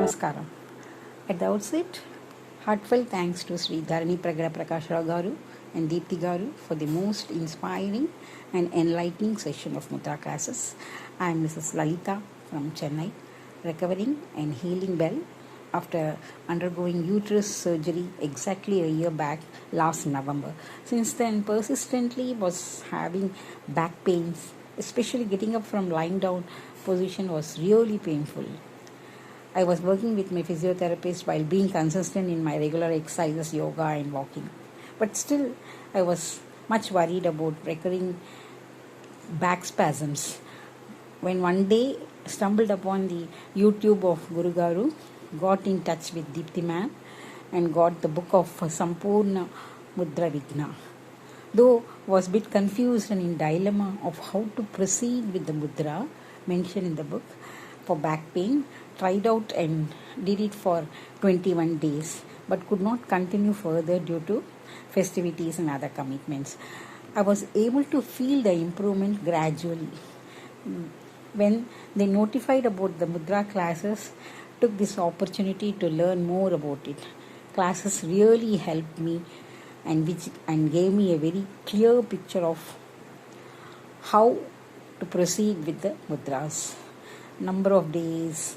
Namaskaram. At the outset, heartfelt thanks to Sri Dharanipragada Gaaru and Deepthi Gaaru for the most inspiring and enlightening session of Mudra classes. I am Mrs. Lalitha from Chennai, recovering and healing well after undergoing uterus surgery exactly a year back last November. Since then, persistently was having back pains, especially getting up from lying down position was really painful. I was working with my physiotherapist while being consistent in my regular exercises, yoga and walking. But still, I was much worried about recurring back spasms. When one day stumbled upon the YouTube of Guru Gaaru, got in touch with Deepthi ma'am and got the book of Sampurna Mudra Vigna. Though was a bit confused and in dilemma of how to proceed with the mudra mentioned in the book for back pain, tried out and did it for 21 days but could not continue further due to festivities and other commitments. I was able to feel the improvement gradually. When they notified about the mudra classes, took this opportunity to learn more about it. Classes really helped me and gave me a very clear picture of how to proceed with the mudras, number of days,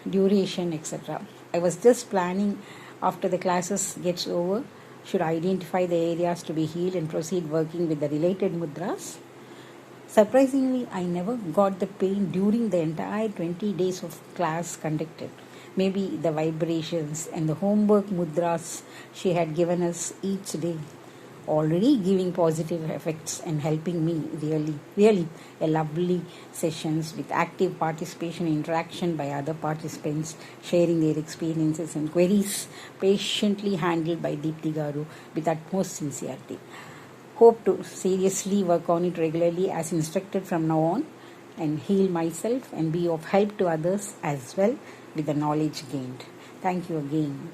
duration, etc. I was just planning after the classes gets over, should identify the areas to be healed and proceed working with the related mudras. Surprisingly, I never got the pain during the entire 20 days of class conducted. Maybe the vibrations and the homework mudras she had given us each day already giving positive effects and helping me really a lovely sessions with active participation interaction by other participants sharing their experiences and queries patiently handled by Deepthi Gaaru with utmost sincerity. Hope to seriously work on it regularly as instructed from now on and heal myself and be of help to others as well with the knowledge gained. Thank you again.